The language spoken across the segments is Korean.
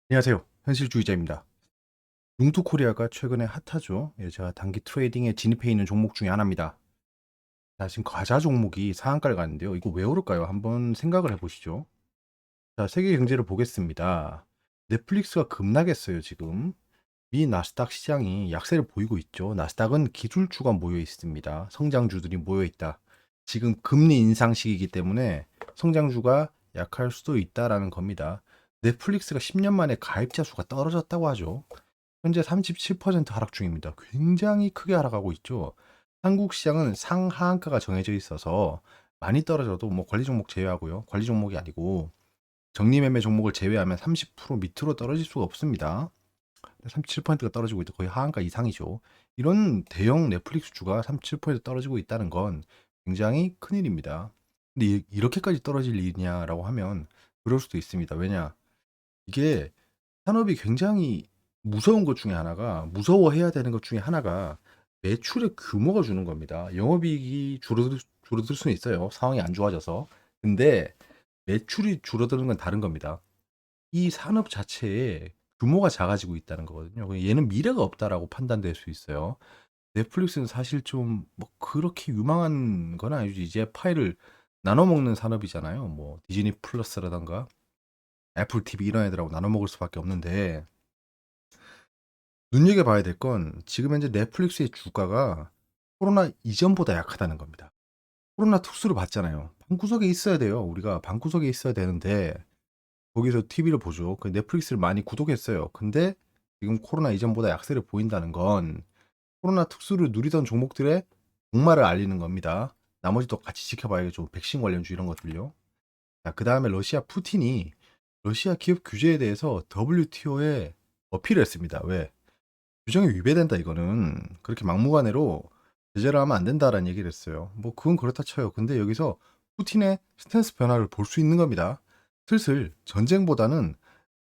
안녕하세요. 현실주의자입니다. 뭉투코리아가 최근에 핫하죠. 예, 제가 단기 트레이딩에 진입해 있는 종목 중에 하나입니다. 자, 지금 과자 종목이 상한가를 가는데요. 이거 왜 오를까요? 한번 생각을 해보시죠. 자, 세계 경제를 보겠습니다. 넷플릭스가 급락했어요, 지금. 미 나스닥 시장이 약세를 보이고 있죠. 나스닥은 기술주가 모여 있습니다. 성장주들이 모여 있다. 지금 금리 인상 시기이기 때문에 성장주가 약할 수도 있다라는 겁니다. 넷플릭스가 10년 만에 가입자 수가 떨어졌다고 하죠. 현재 37% 하락 중입니다. 굉장히 크게 하락하고 있죠. 한국 시장은 상하한가가 정해져 있어서 많이 떨어져도 뭐 관리 종목 제외하고요. 관리 종목이 아니고 정리매매 종목을 제외하면 30% 밑으로 떨어질 수가 없습니다. 37%가 떨어지고 있다. 거의 하한가 이상이죠. 이런 대형 넷플릭스 주가 37% 떨어지고 있다는 건 굉장히 큰일입니다. 근데 이렇게까지 떨어질 일이냐라고 하면 그럴 수도 있습니다. 왜냐? 이게 산업이 굉장히 무서운 것 중에 하나가 무서워해야 되는 것 중에 하나가 매출의 규모가 주는 겁니다. 영업이익이 줄어들 수는 있어요. 상황이 안 좋아져서. 근데 매출이 줄어드는 건 다른 겁니다. 이 산업 자체에 규모가 작아지고 있다는 거거든요. 얘는 미래가 없다라고 판단될 수 있어요. 넷플릭스는 사실 좀 뭐 그렇게 유망한 건 아니죠. 이제 파일을 나눠 먹는 산업이잖아요. 뭐 디즈니 플러스라던가 애플 TV 이런 애들하고 나눠 먹을 수밖에 없는데 눈여겨봐야 될 건 지금 현재 넷플릭스의 주가가 코로나 이전보다 약하다는 겁니다. 코로나 특수를 봤잖아요. 방구석에 있어야 돼요. 우리가 방구석에 있어야 되는데 거기서 TV를 보죠. 그 넷플릭스를 많이 구독했어요. 근데 지금 코로나 이전보다 약세를 보인다는 건 코로나 특수를 누리던 종목들의 목마를 알리는 겁니다. 나머지도 같이 지켜봐야겠죠. 백신 관련주 이런 것들요. 자, 그 다음에 러시아 푸틴이 러시아 기업 규제에 대해서 WTO에 어필을 했습니다. 왜? 규정에 위배된다 이거는 그렇게 막무가내로 제재를 하면 안 된다라는 얘기를 했어요. 뭐 그건 그렇다 쳐요. 근데 여기서 푸틴의 스탠스 변화를 볼 수 있는 겁니다. 슬슬 전쟁보다는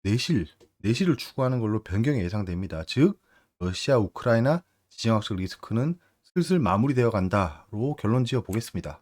내실, 내실을 추구하는 걸로 변경이 예상됩니다. 즉 러시아 우크라이나 지정학적 리스크는 슬슬 마무리되어 간다로 결론 지어 보겠습니다.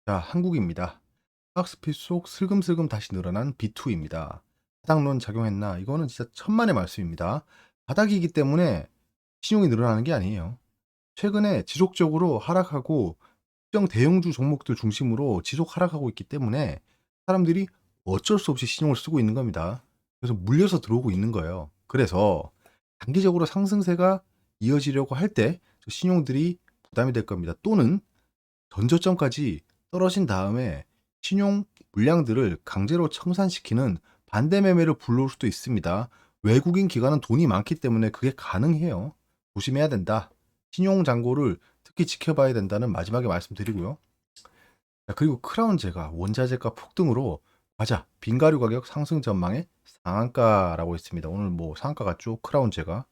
자, 한국입니다. 박스핏 속 슬금슬금 다시 늘어난 B2입니다. 바닥론 작용했나? 이거는 진짜 천만의 말씀입니다. 바닥이기 때문에 신용이 늘어나는 게 아니에요. 최근에 지속적으로 하락하고 특정 대형주 종목들 중심으로 지속 하락하고 있기 때문에 사람들이 어쩔 수 없이 신용을 쓰고 있는 겁니다. 그래서 물려서 들어오고 있는 거예요. 그래서 단기적으로 상승세가 이어지려고 할 때 신용들이 부담이 될 겁니다. 또는 전저점까지 떨어진 다음에 신용 물량들을 강제로 청산시키는 반대 매매를 불러올 수도 있습니다. 외국인 기관은 돈이 많기 때문에 그게 가능해요. 조심해야 된다. 신용 잔고를 특히 지켜봐야 된다는 마지막에 말씀드리고요. 자, 그리고 크라운 제가 원자재가 폭등으로 과자, 빙가류 가격 상승 전망에 상한가라고 했습니다. 오늘 뭐 상한가 같죠? 크라운 제가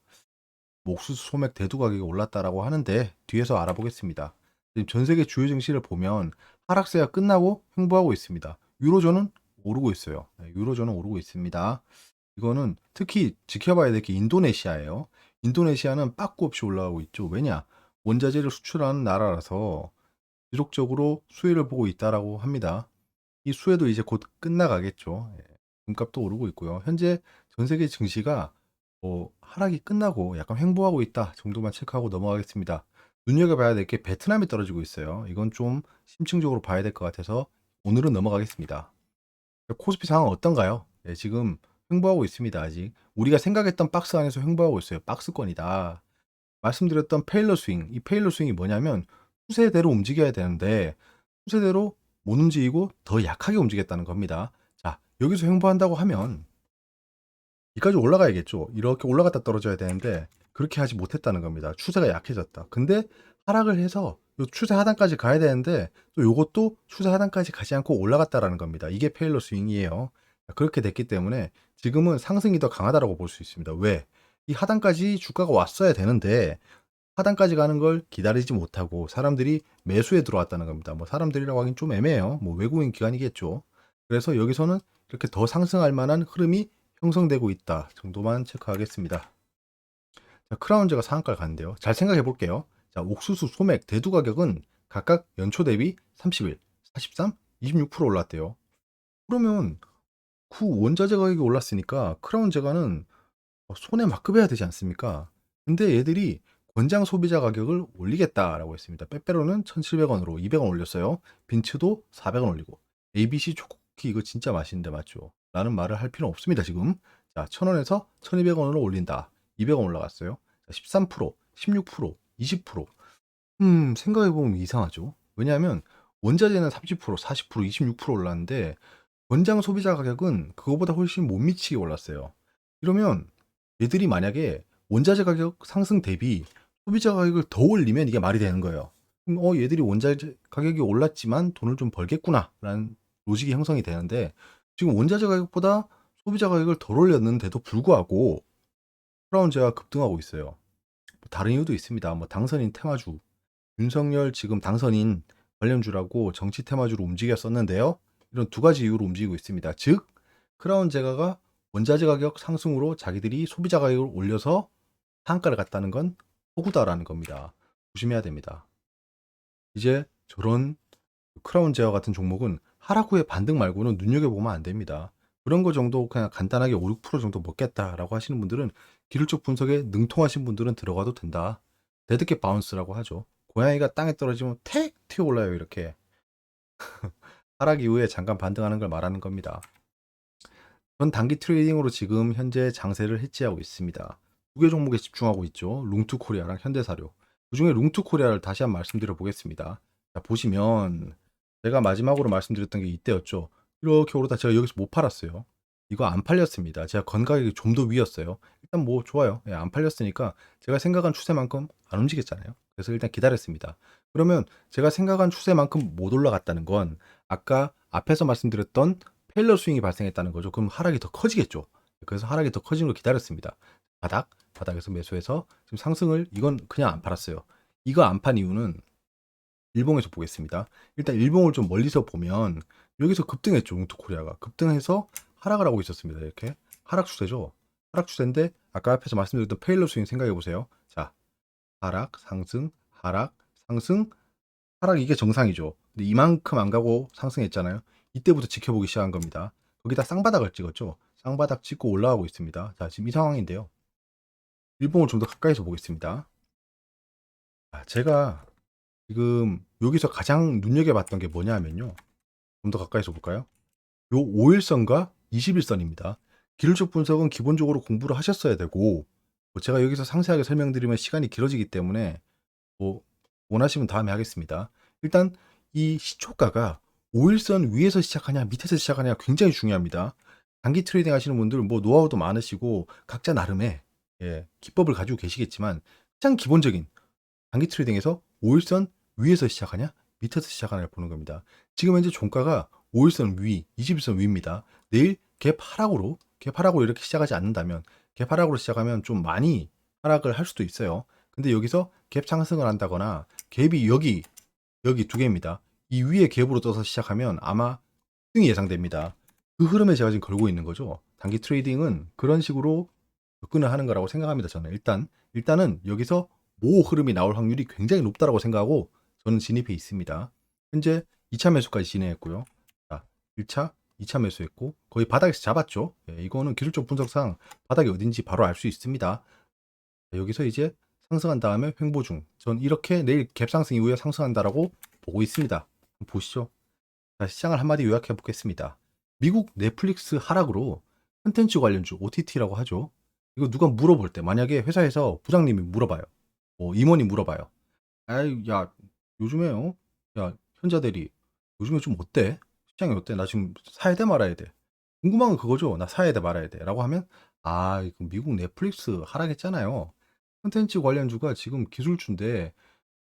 옥수수 소맥 대두 가격이 올랐다라고 하는데 뒤에서 알아보겠습니다. 지금 전 세계 주요 증시를 보면 하락세가 끝나고 횡보하고 있습니다. 유로존은 오르고 있어요. 네, 유로존은 오르고 있습니다. 이거는 특히 지켜봐야 될 게 인도네시아예요. 인도네시아는 빠꾸 없이 올라가고 있죠. 왜냐? 원자재를 수출하는 나라라서 지속적으로 수혜를 보고 있다라고 합니다. 이 수혜도 이제 곧 끝나가겠죠. 예, 금값도 오르고 있고요. 현재 전 세계 증시가 하락이 끝나고 약간 횡보하고 있다 정도만 체크하고 넘어가겠습니다. 눈여겨봐야 될 게 베트남이 떨어지고 있어요. 이건 좀 심층적으로 봐야 될 것 같아서 오늘은 넘어가겠습니다. 코스피 상황 어떤가요? 네, 지금 횡보하고 있습니다. 아직 우리가 생각했던 박스 안에서 횡보하고 있어요. 박스권이다. 말씀드렸던 페일러 스윙, 이 페일러 스윙이 뭐냐면 추세대로 움직여야 되는데 추세대로 못 움직이고 더 약하게 움직였다는 겁니다. 자, 여기서 횡보한다고 하면 여기까지 올라가야겠죠. 이렇게 올라갔다 떨어져야 되는데 그렇게 하지 못했다는 겁니다. 추세가 약해졌다. 근데 하락을 해서 요 추세 하단까지 가야 되는데 또 요것도 추세 하단까지 가지 않고 올라갔다라는 겁니다. 이게 페일러 스윙이에요. 그렇게 됐기 때문에 지금은 상승이 더 강하다라고 볼 수 있습니다. 왜? 이 하단까지 주가가 왔어야 되는데 하단까지 가는 걸 기다리지 못하고 사람들이 매수에 들어왔다는 겁니다. 뭐 사람들이라고 하긴 좀 애매해요. 뭐 외국인 기관이겠죠. 그래서 여기서는 이렇게 더 상승할 만한 흐름이 형성되고 있다 정도만 체크하겠습니다. 자, 크라운제가 상한가를 갔는데요. 잘 생각해 볼게요. 자, 옥수수, 소맥, 대두 가격은 각각 연초 대비 30일, 43? 26% 올랐대요. 그러면 그 원자재 가격이 올랐으니까 크라운 제과는 손해 막급해야 되지 않습니까? 근데 얘들이 권장 소비자 가격을 올리겠다라고 했습니다. 빼빼로는 1,700원으로 200원 올렸어요. 빈츠도 400원 올리고. ABC 초코쿠키 이거 진짜 맛있는데 맞죠? 라는 말을 할 필요는 없습니다, 지금. 자, 1,000원에서 1,200원으로 올린다. 200원 올라갔어요. 자, 13%, 16%, 20%. 생각해보면 이상하죠. 왜냐하면 원자재는 30%, 40%, 26% 올랐는데 원장 소비자 가격은 그거보다 훨씬 못 미치게 올랐어요. 이러면 얘들이 만약에 원자재 가격 상승 대비 소비자 가격을 더 올리면 이게 말이 되는 거예요. 그럼 얘들이 원자재 가격이 올랐지만 돈을 좀 벌겠구나라는 로직이 형성이 되는데 지금 원자재 가격보다 소비자 가격을 덜 올렸는데도 불구하고 크라운제가 급등하고 있어요. 뭐 다른 이유도 있습니다. 뭐 당선인 테마주, 윤석열 지금 당선인 관련주라고 정치 테마주로 움직였었는데요. 이런 두 가지 이유로 움직이고 있습니다. 즉, 크라운 제과가 원자재 가격 상승으로 자기들이 소비자 가격을 올려서 상한가를 갔다는 건 호구다라는 겁니다. 조심해야 됩니다. 이제 저런 크라운 제와 같은 종목은 하락 후에 반등 말고는 눈여겨보면 안 됩니다. 그런 거 정도 그냥 간단하게 5, 6% 정도 먹겠다라고 하시는 분들은 기술적 분석에 능통하신 분들은 들어가도 된다. 데드캣 바운스라고 하죠. 고양이가 땅에 떨어지면 택 튀어 올라요. 이렇게 하락 이후에 잠깐 반등하는 걸 말하는 겁니다. 전 단기 트레이딩으로 지금 현재 장세를 해지하고 있습니다. 두 개 종목에 집중하고 있죠. 룽투코리아랑 현대사료. 그중에 룽투코리아를 다시 한번 말씀드려 보겠습니다. 자, 보시면 제가 마지막으로 말씀드렸던 게 이때였죠. 이렇게 오르다 제가 여기서 못 팔았어요. 이거 안 팔렸습니다. 제가 건가격이 좀 더 위였어요. 일단 뭐 좋아요. 예, 안 팔렸으니까 제가 생각한 추세만큼 안 움직였잖아요. 그래서 일단 기다렸습니다. 그러면 제가 생각한 추세만큼 못 올라갔다는 건 아까 앞에서 말씀드렸던 페일러 스윙이 발생했다는 거죠. 그럼 하락이 더 커지겠죠. 그래서 하락이 더 커지는 걸 기다렸습니다. 바닥에서 매수해서 지금 상승을 이건 그냥 안 팔았어요. 이거 안 판 이유는 일봉에서 보겠습니다. 일단 일봉을 좀 멀리서 보면 여기서 급등했죠. 웅투코리아가 급등해서 하락을 하고 있었습니다. 이렇게 하락 추세죠. 하락 추세인데 아까 앞에서 말씀드렸던 페일러 스윙 생각해 보세요. 자, 하락, 상승, 하락, 상승, 하락 이게 정상이죠. 근데 이만큼 안 가고 상승했잖아요. 이때부터 지켜보기 시작한 겁니다. 거기다 쌍바닥을 찍었죠. 쌍바닥 찍고 올라가고 있습니다. 자, 지금 이 상황인데요. 일봉을 좀 더 가까이서 보겠습니다. 제가 지금 여기서 가장 눈여겨봤던 게 뭐냐 하면요. 좀 더 가까이서 볼까요? 요 5일선과 21선입니다. 기술적 분석은 기본적으로 공부를 하셨어야 되고, 뭐 제가 여기서 상세하게 설명드리면 시간이 길어지기 때문에 뭐 원하시면 다음에 하겠습니다. 일단 이 시초가가 5일선 위에서 시작하냐 밑에서 시작하냐 굉장히 중요합니다. 단기 트레이딩 하시는 분들 뭐 노하우도 많으시고 각자 나름의 기법을 가지고 계시겠지만 가장 기본적인 단기 트레이딩에서 5일선 위에서 시작하냐 밑에서 시작하냐를 보는 겁니다. 지금 현재 종가가 5일선 위, 21선 위입니다. 내일 갭 하락으로 이렇게 시작하지 않는다면 갭 하락으로 시작하면 좀 많이 하락을 할 수도 있어요. 근데 여기서 갭 상승을 한다거나 갭이 여기 두 개입니다. 이 위에 갭으로 떠서 시작하면 아마 승이 예상됩니다. 그 흐름에 제가 지금 걸고 있는 거죠. 단기 트레이딩은 그런 식으로 접근을 하는 거라고 생각합니다. 저는 일단은 여기서 모 흐름이 나올 확률이 굉장히 높다라고 생각하고 저는 진입해 있습니다. 현재 2차 매수까지 진행했고요. 자, 1차, 2차 매수했고 거의 바닥에서 잡았죠. 이거는 기술적 분석상 바닥이 어딘지 바로 알 수 있습니다. 여기서 이제 상승한 다음에 횡보 중. 전 이렇게 내일 갭 상승 이후에 상승한다라고 보고 있습니다. 보시죠. 자, 시장을 한마디 요약해 보겠습니다. 미국 넷플릭스 하락으로 콘텐츠 관련주 OTT라고 하죠. 이거 누가 물어볼 때 만약에 회사에서 부장님이 물어봐요. 임원이 물어봐요. 아이 야 요즘에요. 야 현자 대리 요즘에 좀 어때? 시장이 어때? 나 지금 사야 돼 말아야 돼? 궁금한 건 그거죠. 나 사야 돼 말아야 돼? 라고 하면 이거 미국 넷플릭스 하락했잖아요. 콘텐츠 관련주가 지금 기술주인데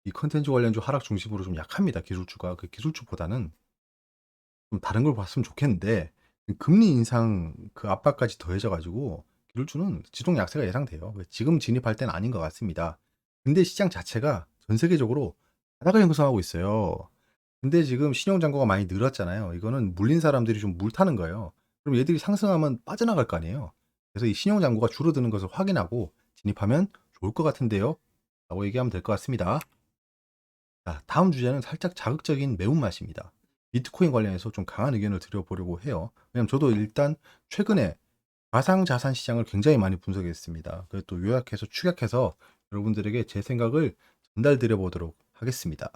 이 콘텐츠 관련주 하락 중심으로 좀 약합니다. 기술주가 그 기술주보다는 좀 다른 걸 봤으면 좋겠는데 금리 인상 그 압박까지 더해져 가지고 기술주는 지속 약세가 예상돼요. 지금 진입할 때는 아닌 것 같습니다. 근데 시장 자체가 전 세계적으로 바닥을 형성하고 있어요. 근데 지금 신용 잔고가 많이 늘었잖아요. 이거는 물린 사람들이 좀 물 타는 거예요. 그럼 얘들이 상승하면 빠져나갈 거 아니에요. 그래서 이 신용 잔고가 줄어드는 것을 확인하고 진입하면 좋을 것 같은데요. 라고 얘기하면 될 것 같습니다. 자, 다음 주제는 살짝 자극적인 매운맛입니다. 비트코인 관련해서 좀 강한 의견을 드려보려고 해요. 왜냐면 저도 일단 최근에 가상자산 시장을 굉장히 많이 분석했습니다. 그래서 또 요약해서 축약해서 여러분들에게 제 생각을 전달드려 보도록 하겠습니다.